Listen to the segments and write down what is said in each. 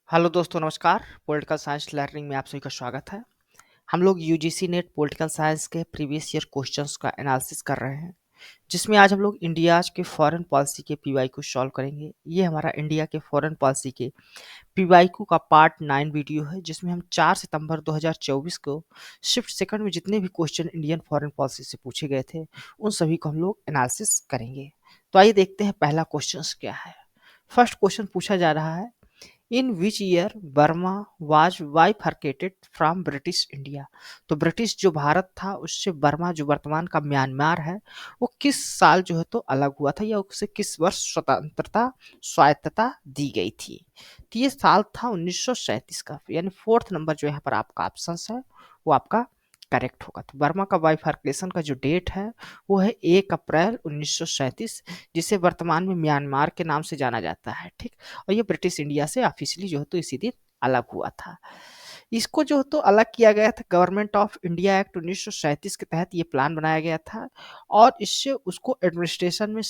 Hello दोस्तों, नमस्कार। Political science learning में आप सभी का स्वागत है। हम लोग यूजीसी नेट पॉलिटिकल साइंस के प्रीवियस ईयर क्वेश्चंस का एनालिसिस कर रहे हैं, जिसमें आज हम लोग इंडिया के फॉरेन पॉलिसी के पीवाई को सॉल्व करेंगे। ये हमारा इंडिया के फॉरेन पॉलिसी के पीवाई का पार्ट 9 वीडियो है, जिसमें हम 4 सितंबर 2024 को शिफ्ट सेकंड में जितने भी क्वेश्चन इंडियन फॉरेन पॉलिसी से पूछे गए थे, उन सभी को हम लोग एनालिसिस करेंगे। तो आइए देखते हैं पहला क्वेश्चन क्या है। फर्स्ट क्वेश्चन पूछा जा रहा है, in which year Burma was bifurcated from British India. तो ब्रिटिश जो भारत था उससे बर्मा जो वर्तमान का म्यांमार है, वो किस साल जो है तो अलग हुआ था, या उसे किस वर्ष स्वतंत्रता स्वायत्तता दी गई थी। तो ये साल था 1937 का, यानी फोर्थ नंबर जो यहाँ पर आपका ऑप्शन है वो आपका करेक्ट होगा। तो बर्मा का बाइफर्केशन का जो डेट है वो है 1 अप्रैल 1937, जिसे वर्तमान में म्यांमार के नाम से जाना जाता है। ठीक, और ये ब्रिटिश इंडिया से ऑफिशियली जो है तो इसी दिन अलग हुआ था। इसको जो है तो अलग किया गया था गवर्नमेंट ऑफ इंडिया एक्ट 1937 के तहत, ये प्लान बनाया गया था, और इससे उसको एडमिनिस्ट्रेशन में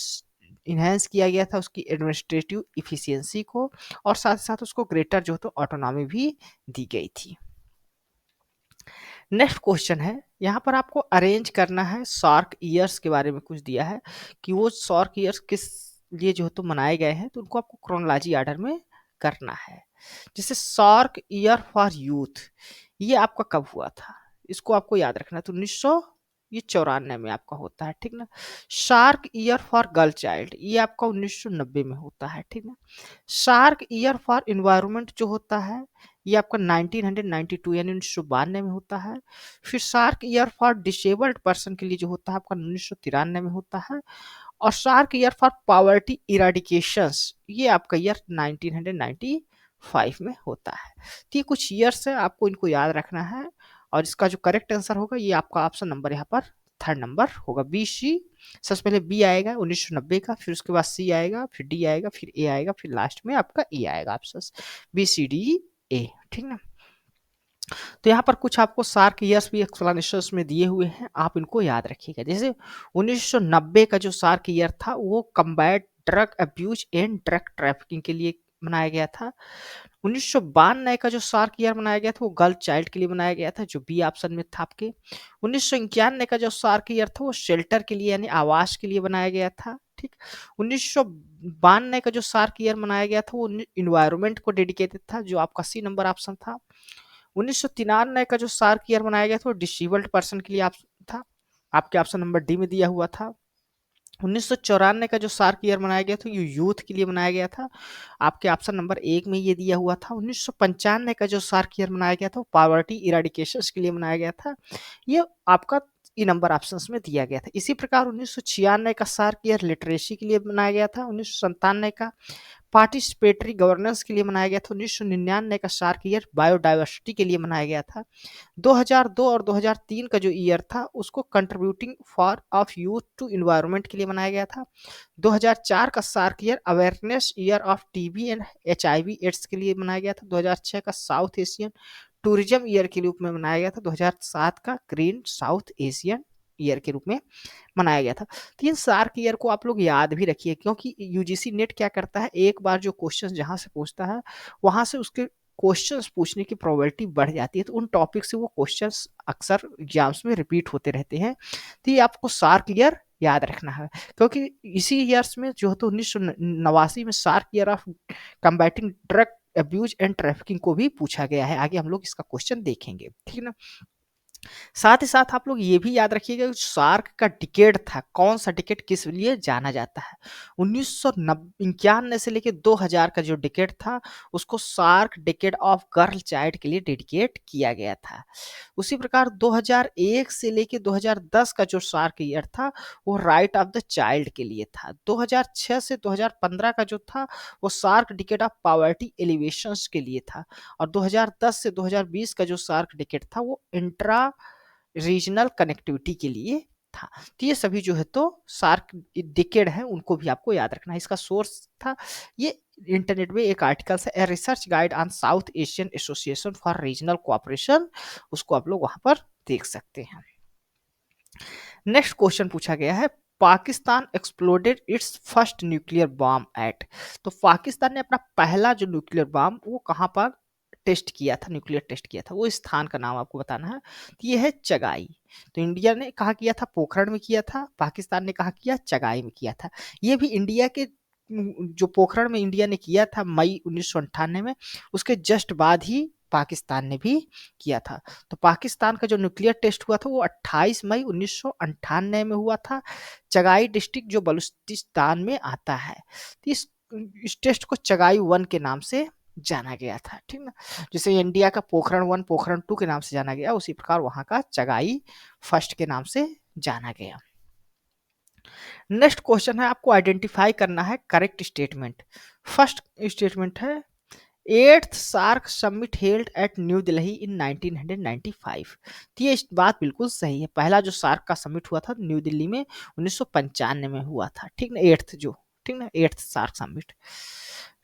इन्हेंस किया गया था, उसकी एडमिनिस्ट्रेटिव इफिशियंसी को, और साथ ही साथ उसको ग्रेटर जो है तो ऑटोनॉमी भी दी गई थी। नेक्स्ट क्वेश्चन है, यहाँ पर आपको अरेंज करना है सार्क ईयर्स के बारे में कुछ दिया है कि वो सार्क ईयर्स किस लिए जो है तो मनाए गए हैं, तो उनको आपको क्रोनोलॉजी ऑर्डर में करना है। जैसे सार्क ईयर फॉर यूथ, ये आपका कब हुआ था, इसको आपको याद रखना है। तो 1994 में आपका होता है, ठीक ना। Shark year for girl child, ये आपका 1990 में होता है, ठीक ना। शार्क ईयर फॉर इन्वायरमेंट जो होता है, ये आपका 1992 यानी 1992 में होता है। फिर shark year for disabled person के लिए जो होता है आपका 1993 में होता है। और शार्क ईयर फॉर पॉवर्टी इराडिकेशंस, ये आपका ईयर 1995 में होता है। तो ये कुछ ईयर्स है, आपको इनको याद रखना है। और इसका जो करेक्ट आंसर होगा ये आपका ऑप्शन नंबर यहाँ पर थर्ड नंबर होगा, बी सी। सबसे पहले बी आएगा 1990 का, फिर उसके बाद सी आएगा, फिर डी आएगा, फिर ए आएगा, फिर लास्ट में आपका ए आएगा option B C D A, ठीक ना। तो यहाँ पर कुछ आपको सार्क ईयर्स भी एक्सप्लेनेशंस में दिए हुए हैं, आप इनको याद रखिएगा। जैसे 1990 का जो सार्क ईयर था वो combat drug abuse and drug trafficking के लिए मनाया गया था। 1992 का जो सार्क ईयर मनाया गया था वो गर्ल चाइल्ड के लिए मनाया गया था, जो बी ऑप्शन में था आपके। 1991 का जो सार्क ईयर था वो शेल्टर के लिए यानी आवास के लिए बनाया गया था, ठीक। 1992 का जो सार्क ईयर मनाया गया था वो इन्वायरमेंट को डेडिकेटेड था, जो आपका सी नंबर ऑप्शन था। 1993 का जो सार्क ईयर मनाया गया था वो डिसेबल्ड पर्सन के लिए था, आपके ऑप्शन नंबर डी में दिया हुआ था। 1994 का जो सार्क ईयर मनाया गया था ये यूथ के लिए मनाया गया था, आपके ऑप्शन नंबर 1 में ये दिया हुआ था। 1995 का जो सार्क ईयर मनाया गया था वो पॉवर्टी इराडिकेशन के लिए मनाया गया था, ये आपका ई नंबर ऑप्शंस में दिया गया था। इसी प्रकार 1996 का सार्क ईयर लिटरेसी के लिए बनाया गया था। 1997 का पार्टिसिपेटरी गवर्नेंस के लिए मनाया गया था। 1999 का सार्क ईयर बायोडाइवर्सिटी के लिए मनाया गया था। 2002 और 2003 का जो ईयर था उसको contributing for of youth to environment के लिए मनाया गया था। 2004 का SAARC year awareness year of TB and HIV AIDS के लिए मनाया गया था। 2006 का साउथ एशियन टूरिज्म ईयर के रूप में मनाया गया था। 2007 का ग्रीन साउथ एशियन ईयर के रूप में मनाया गया था। तो इन सार्क ईयर को आप लोग याद भी रखिए, क्योंकि यूजीसी नेट क्या करता है, एक बार जो क्वेश्चन जहां से पूछता है वहां से उसके क्वेश्चंस पूछने की प्रोबेबिलिटी बढ़ जाती है, तो उन टॉपिक से वो क्वेश्चंस अक्सर एग्जाम्स में रिपीट होते रहते हैं। तो ये आपको सार्क ईयर याद रखना है, क्योंकि इसी ईयर्स में जो है तो 1989 में SAARC year of combating drug abuse and trafficking को भी पूछा गया है। आगे हम लोग इसका क्वेश्चन देखेंगे, ठीक है ना। साथ ही साथ आप लोग ये भी याद रखिएगा सार्क का टिकेट था, कौन सा टिकेट किस लिए जाना जाता है। 1991 से लेकर 2000 का जो डिकेड था उसको SAARC decade of girl child के लिए डेडिकेट किया गया था। उसी प्रकार 2001 से लेकर 2010 का जो सार्क ईयर था वो राइट ऑफ द चाइल्ड के लिए था। 2006 से 2015 का जो था वो SAARC decade of poverty alleviation के लिए था। और 2010 से 2020 का जो सार्क डिकेड था वो इंट्रा रीजनल कनेक्टिविटी के लिए था। तो ये सभी जो है तो सार्क डिकेड है, उनको भी आपको याद रखना है। इसका सोर्स था ये इंटरनेट में एक आर्टिकल है, a research guide on south Asian association for regional cooperation, उसको आप लोग वहां पर देख सकते हैं। नेक्स्ट क्वेश्चन पूछा गया है, Pakistan exploded its first nuclear bomb at. तो पाकिस्तान ने अपना पहला जो न्यूक्लियर बॉम्ब वो कहाँ पर टेस्ट किया था, न्यूक्लियर टेस्ट किया था, वो स्थान का नाम आपको बताना है। तो ये है चगाई। तो इंडिया ने कहा किया था, पोखरण में किया था, पाकिस्तान ने कहा किया चगाई में किया था। ये भी इंडिया के जो पोखरण में इंडिया ने किया था मई 1998 में, उसके जस्ट बाद ही पाकिस्तान ने भी किया था। तो पाकिस्तान का जो न्यूक्लियर टेस्ट हुआ था वो 28 मई 1998 में हुआ था, चगाई डिस्ट्रिक्ट जो बलूचिस्तान में आता है। तो इस टेस्ट को चगाई 1 के नाम से जाना गया था, ठीक ना। जैसे इंडिया का पोखरण 1 पोखरण 2 के नाम से जाना गया, उसी प्रकार वहां का चगाई फर्स्ट के नाम से जाना गया। नेक्स्ट क्वेश्चन है, आपको आइडेंटिफाई करना है करेक्ट स्टेटमेंट। फर्स्ट स्टेटमेंट है, eighth SAARC summit held at New Delhi in 1995। तो ये बात बिल्कुल सही है। पहला जो सार्क का समिट हुआ था न्यू दिल्ली में 1995 में हुआ था, ठीक ना। एट्थ जो, ठीक ना, एट्थ सार्क समिट।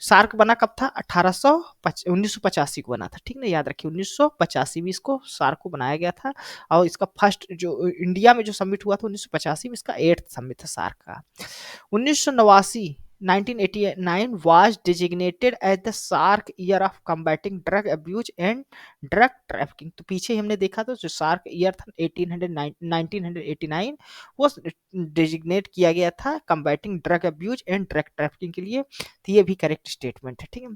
सार्क बना कब था? 1985 को बना था, ठीक ना, याद रखिए 1985 में इसको सार्क को बनाया गया था। और इसका फर्स्ट जो इंडिया में जो समिट हुआ था 1985 में, इसका एट्थ समिट था सार्क का। 1989 1989 was designated as the SARC year of combating drug abuse and drug trafficking। तो पीछे हमने देखा था जो SARC ईयर था 1989 वो डेजिग्नेट किया गया था combating drug abuse and drug trafficking के लिए। तो ये भी करेक्ट स्टेटमेंट है, ठीक है।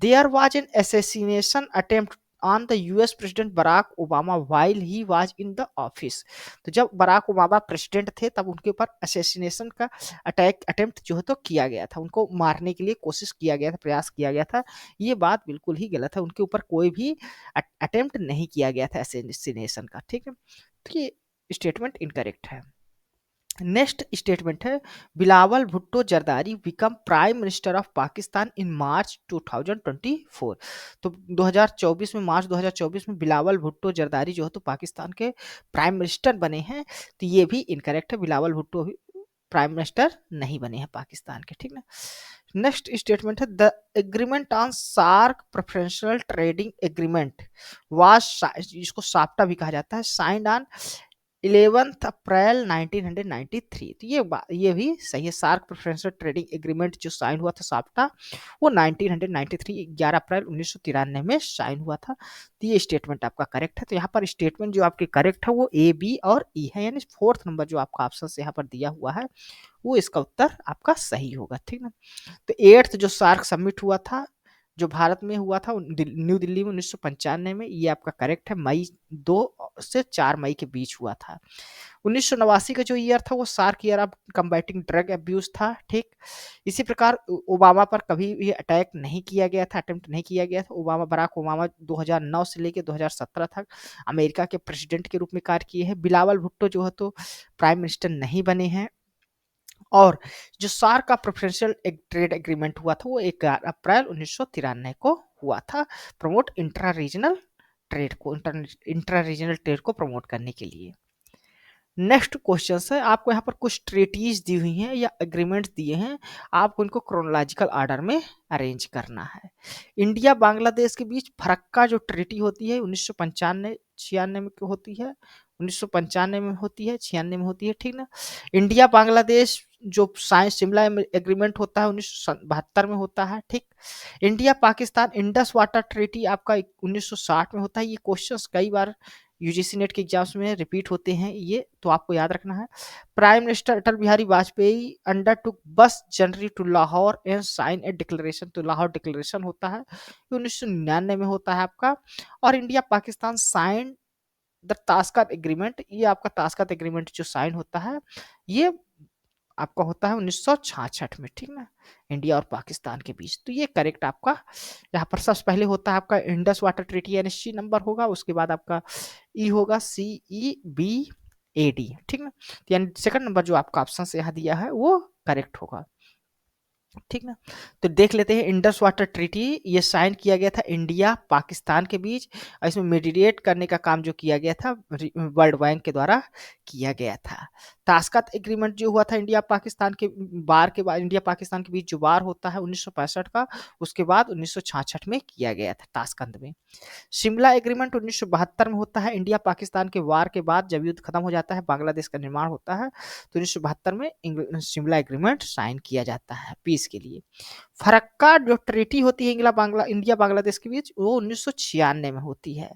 There was an assassination attempt on the US president Barack Obama while he was in the office. तो जब बराक ओबामा प्रेसिडेंट थे तब उनके ऊपर असैसिनेशन का अटेम्प्ट जो है तो किया गया था, उनको मारने के लिए कोशिश किया गया था, प्रयास किया गया था। ये बात बिल्कुल ही गलत है, उनके ऊपर कोई भी अटेम्प्ट नहीं किया गया था असैसिनेशन का, ठीक है। तो ये स्टेटमेंट इनकरेक्ट है। नेक्स्ट स्टेटमेंट है, Bilawal Bhutto Zardari become prime minister of Pakistan in March 2024। तो 2024 में, मार्च 2024 में बिलावल भुट्टो जरदारी जो है तो पाकिस्तान के प्राइम मिनिस्टर बने हैं। तो ये भी इनकरेक्ट है, बिलावल भुट्टो भी प्राइम मिनिस्टर नहीं बने हैं पाकिस्तान के, ठीक ना। नेक्स्ट स्टेटमेंट है, the agreement on SAARC preferential trading agreement was, जिसको साप्टा भी कहा जाता है, साइंड ऑन 11 अप्रैल 1993। तो ये भी सही है। सार्क प्रेफरेंशियल ट्रेडिंग एग्रीमेंट जो साइन हुआ था साप्टा, वो 1993 11 अप्रैल 1993 में साइन हुआ था। तो ये स्टेटमेंट आपका करेक्ट है। तो यहाँ पर स्टेटमेंट जो आपके करेक्ट है वो ए, बी और ई है, यानी फोर्थ नंबर जो आपका ऑप्शन से यहाँ पर दिया हुआ है वो इसका उत्तर आपका सही होगा, ठीक है। तो एट्थ जो सार्क समिट हुआ था जो भारत में हुआ था न्यू दिल्ली में 1995 में, ये आपका करेक्ट है, मई 2 से 4 मई के बीच हुआ था। 1989 का जो ईयर था वो SAARC year of combating drug abuse था, ठीक। इसी प्रकार ओबामा पर कभी भी अटैक नहीं किया गया था, अटेम्प्ट नहीं किया गया था। बराक ओबामा 2009 से लेकर 2017 तक अमेरिका के प्रेसिडेंट के रूप में कार्य किए हैं। बिलावल भुट्टो जो है तो प्राइम मिनिस्टर नहीं बने हैं। और जो सार्क का प्रेफरेंशियल ट्रेड एग्रीमेंट हुआ था वो 11 अप्रैल 1993 को हुआ था, प्रमोट इंट्रा रीजनल ट्रेड को, इंट्रा रीजनल ट्रेड को प्रमोट करने के लिए। नेक्स्ट क्वेश्चन है, आपको यहाँ पर कुछ ट्रेटीज दी हुई हैं या एग्रीमेंट्स दिए हैं, आपको इनको क्रोनोलॉजिकल ऑर्डर में अरेंज करना है। इंडिया बांग्लादेश के बीच फरक्का जो ट्रेटी होती है 1995 96 में होती है, 1995 में होती है, 96 में होती है, ठीक ना। इंडिया बांग्लादेश जो साइंस शिमला एग्रीमेंट होता है 1972 में होता है, ठीक। India Pakistan Indus water treaty आपका 1960 में होता है। ये क्वेश्चंस कई बार यूजीसी नेट के एग्जाम्स में रिपीट होते हैं, ये तो आपको याद रखना है। Prime minister Atal Bihari Vajpayee undertook bus जनवरी to Lahore and sign a declaration. तो लाहौर डिक्लेरेशन होता है 1999 में होता है आपका। और India Pakistan sign the Tashkent agreement, ये आपका ताशकंद एग्रीमेंट जो साइन होता है ये आपका होता है 1966 में, ठीक ना, इंडिया और पाकिस्तान के बीच। तो ये करेक्ट आपका यहाँ पर सबसे पहले होता है आपका Indus water treaty NSC number होगा, उसके बाद आपका ई होगा CEBAD, ठीक ना। यानी सेकंड नंबर जो आपका ऑप्शन से यहाँ दिया है वो करेक्ट होगा, ठीक ना। तो देख लेते हैं, इंडस वाटर ट्रीटी ये साइन किया गया था इंडिया पाकिस्तान के बीच, और इसमें मीडिएट करने का काम जो किया गया था वर्ल्ड बैंक के द्वारा किया गया था। ताशकंद एग्रीमेंट जो हुआ था इंडिया पाकिस्तान के वार के बाद, इंडिया पाकिस्तान के बीच जो वार होता है 1965 का, उसके बाद 1966 में किया गया था ताशकंद में। शिमला एग्रीमेंट 1972 में होता है इंडिया पाकिस्तान के वार के बाद, जब युद्ध खत्म हो जाता है, बांग्लादेश का निर्माण होता है, तो 1972 में शिमला एग्रीमेंट साइन किया जाता है पीस के लिए। फरक्का जो ट्रीटी होती है इंडिया बांग्लादेश के बीच, वो 1996 में होती है।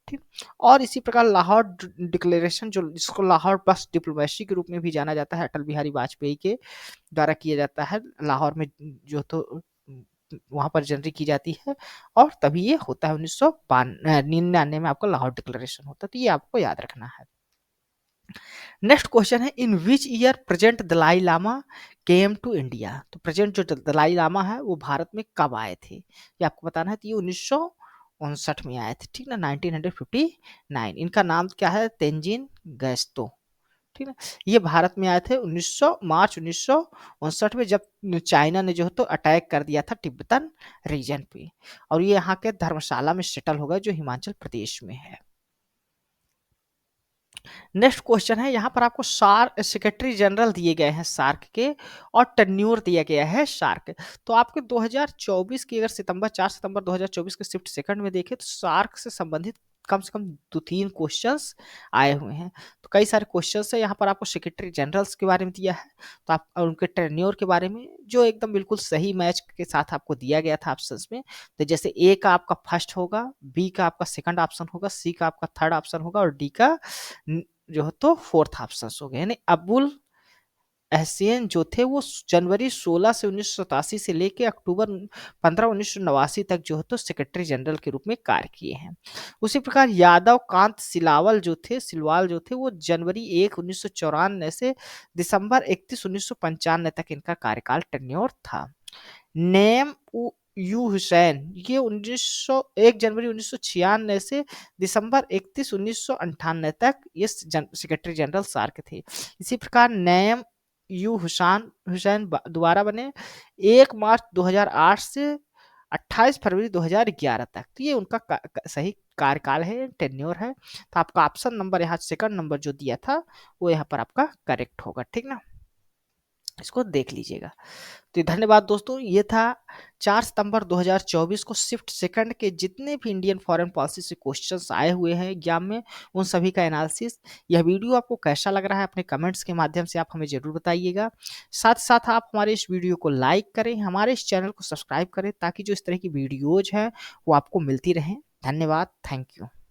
ठीक। और इसी प्रकार लाहौर डिक्लेरेशन, जो जिसको लाहौर प्लस डिप्लोमेसी के रूप में भी जाना जाता है, अटल बिहारी वाजपेयी के द्वारा किया जाता है लाहौर में, जो तो वहां पर जनरी की जाती है, और तभी ये होता है 1999 में आपका लाहौर डिक्लेरेशन होता है, तो ये आपको याद रखना है। नेक्स्ट क्वेश्चन है, in which year present Dalai Lama came to India. तो प्रेजेंट जो दलाई लामा है वो भारत में कब आए थे, ये आपको बताना है। तो ये 1959 में आए थे, ठीक ना, 1959। इनका नाम क्या है, तेंजिन गैस्तो, ठीक है। ये भारत में आए थे मार्च 1959 में, जब चाइना ने जो है तो अटैक कर दिया था तिब्बतन रीजन पे, और ये यहाँ के धर्मशाला में सेटल हो गए, जो हिमाचल प्रदेश में है। नेक्स्ट क्वेश्चन है, यहाँ पर आपको सार्क सेक्रेटरी जनरल दिए गए हैं सार्क के, और टेन्योर दिया गया है सार्क। तो आपके 2024 की, अगर 4 सितंबर 2024 के शिफ्ट सेकंड में देखें, तो सार्क से संबंधित कम से कम 2-3 क्वेश्चंस आए हुए हैं। तो कई सारे क्वेश्चंस है यहाँ पर, आपको सेक्रेटरी जनरल्स के बारे में दिया है, तो आप और उनके टेन्योर के बारे में, जो एकदम बिल्कुल सही मैच के साथ आपको दिया गया था ऑप्शंस में। तो जैसे ए का आपका फर्स्ट होगा, बी का आपका सेकंड ऑप्शन होगा, सी का आपका थर्ड ऑप्शन होगा, और डी का जो है तो फोर्थ ऑप्शन हो गए। यानी अबुल एहसन जो थे वो जनवरी 16 से 1987 से लेके अक्टूबर 15 1989 तक जो है तो सेक्रेटरी जनरल के रूप में कार्य किए हैं। उसी प्रकार यादव कांत सिलवाल जो थे वो जनवरी 1 1994 से दिसंबर 31 1995 तक इनका कार्यकाल टेन्योर था। नेम यू हुसैन, ये 1 जनवरी 1996 से दिसंबर 31 1998 तक ये सेक्रेटरी जनरल सार्क थे। इसी प्रकार नेम यू हुसैन दोबारा बने 1 मार्च 2008 से 28 फरवरी 2011 तक। तो ये उनका सही कार्यकाल है, टेन्योर है। तो आपका ऑप्शन नंबर यहाँ सेकंड नंबर जो दिया था वो यहाँ पर आपका करेक्ट होगा, ठीक ना, इसको देख लीजिएगा। तो धन्यवाद दोस्तों, ये था 4 सितंबर 2024 को शिफ्ट सेकंड के जितने भी इंडियन फॉरेन पॉलिसी से क्वेश्चंस आए हुए हैं एग्जाम में, उन सभी का एनालिसिस। यह वीडियो आपको कैसा लग रहा है, अपने कमेंट्स के माध्यम से आप हमें जरूर बताइएगा। साथ साथ आप हमारे इस वीडियो को लाइक करें, हमारे इस चैनल को सब्सक्राइब करें, ताकि जो इस तरह की वीडियोज हैं वो आपको मिलती रहें। धन्यवाद, थैंक यू।